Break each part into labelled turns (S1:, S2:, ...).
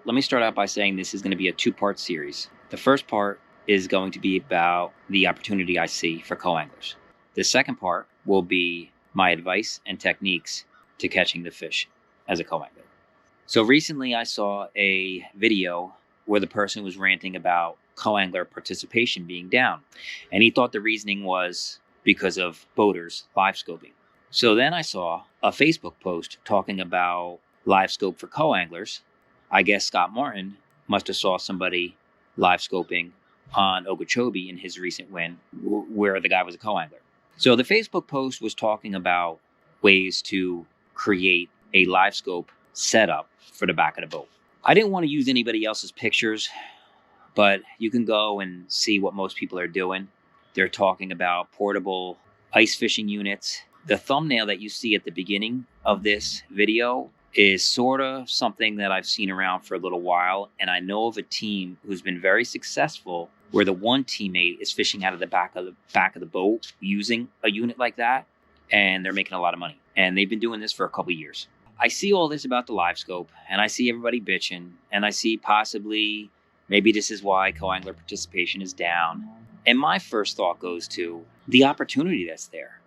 S1: let me start out by saying this is going to be a two-part series. The first part is going to be about the opportunity I see for co-anglers. The second part will be my advice and techniques to catching the fish as a co-angler. So recently I saw a video where the person was ranting about co-angler participation being down. And he thought the reasoning was because of boaters live scoping. So then I saw a Facebook post talking about live scope for co-anglers. I guess Scott Martin must have saw somebody live scoping on Okeechobee in his recent win where the guy was a co-angler. So the Facebook post was talking about ways to create a live scope setup for the back of the boat. I didn't want to use anybody else's pictures, but you can go and see what most people are doing. They're talking about portable ice fishing units. The thumbnail that you see at the beginning of this video is sort of something that I've seen around for a little while. And I know of a team who's been very successful where the one teammate is fishing out of the back of the boat using a unit like that. And they're making a lot of money. And they've been doing this for a couple of years. I see all this about the live scope and I see everybody bitching and I see possibly maybe this is why co-angler participation is down. And my first thought goes to the opportunity that's there.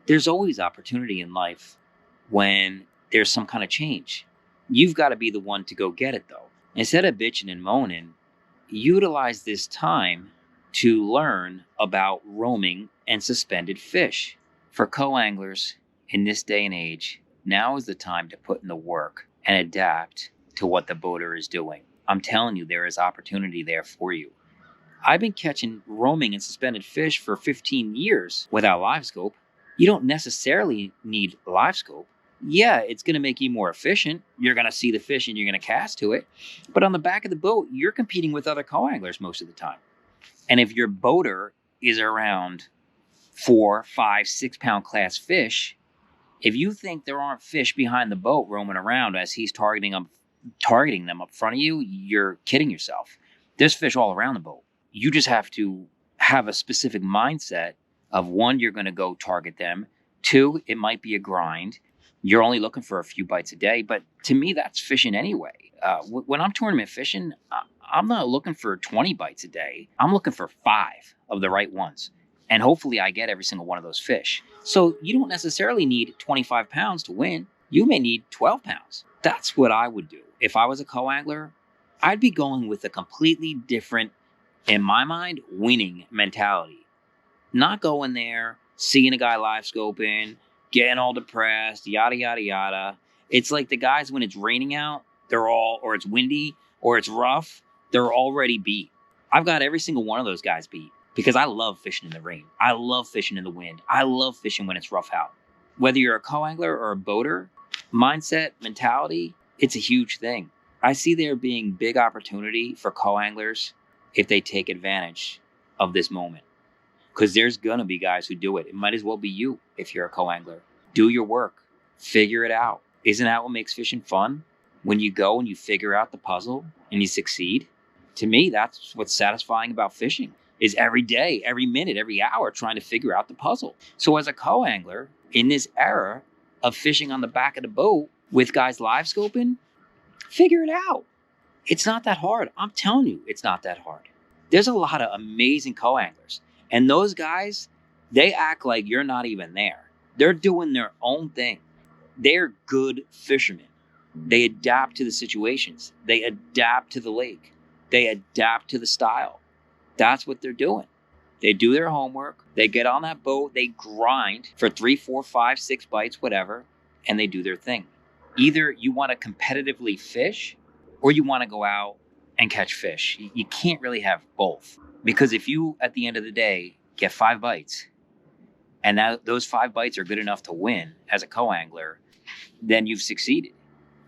S1: There's always opportunity in life when there's some kind of change. You've got to be the one to go get it though. Instead of bitching and moaning, utilize this time to learn about roaming and suspended fish. For co-anglers in this day and age, now is the time to put in the work and adapt to what the boater is doing. I'm telling you, there is opportunity there for you. I've been catching roaming and suspended fish for 15 years without live scope. You don't necessarily need live scope. Yeah, it's going to make you more efficient. You're going to see the fish and you're going to cast to it. But on the back of the boat, you're competing with other co-anglers most of the time. And if your boater is around 4, 5, 6 pound class fish, if you think there aren't fish behind the boat roaming around as he's targeting them up front of you, you're kidding yourself. There's fish all around the boat. You just have to have a specific mindset of 1, you're going to go target them. 2, it might be a grind. You're only looking for a few bites a day. But to me, that's fishing anyway. When I'm tournament fishing, I'm not looking for 20 bites a day. I'm looking for 5 of the right ones. And hopefully I get every single one of those fish. So you don't necessarily need 25 pounds to win. You may need 12 pounds. That's what I would do. If I was a co-angler, I'd be going with a completely different, in my mind, winning mentality. Not going there, seeing a guy live scoping, getting all depressed, yada, yada, yada. It's like the guys when it's raining out, or it's windy, or it's rough, they're already beat. I've got every single one of those guys beat. Because I love fishing in the rain. I love fishing in the wind. I love fishing when it's rough out. Whether you're a co-angler or a boater, mindset, mentality, it's a huge thing. I see there being big opportunity for co-anglers if they take advantage of this moment. Because there's going to be guys who do it. It might as well be you if you're a co-angler. Do your work. Figure it out. Isn't that what makes fishing fun? When you go and you figure out the puzzle and you succeed? To me, that's what's satisfying about fishing. Is every day, every minute, every hour trying to figure out the puzzle. So as a co-angler, in this era of fishing on the back of the boat with guys live scoping, figure it out. It's not that hard. I'm telling you, it's not that hard. There's a lot of amazing co-anglers. And those guys, they act like you're not even there. They're doing their own thing. They're good fishermen. They adapt to the situations. They adapt to the lake. They adapt to the style. That's what they're doing. They do their homework. They get on that boat. They grind for 3, 4, 5, 6 bites, whatever, and they do their thing. Either you want to competitively fish or you want to go out and catch fish. You can't really have both. Because if you, at the end of the day, get 5 bites, and those 5 bites are good enough to win as a co-angler, then you've succeeded.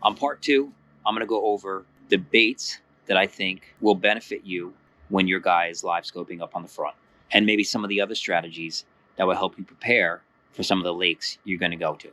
S1: On part 2, I'm going to go over the baits that I think will benefit you when your guy is live scoping up on the front, and maybe some of the other strategies that will help you prepare for some of the lakes you're going to go to.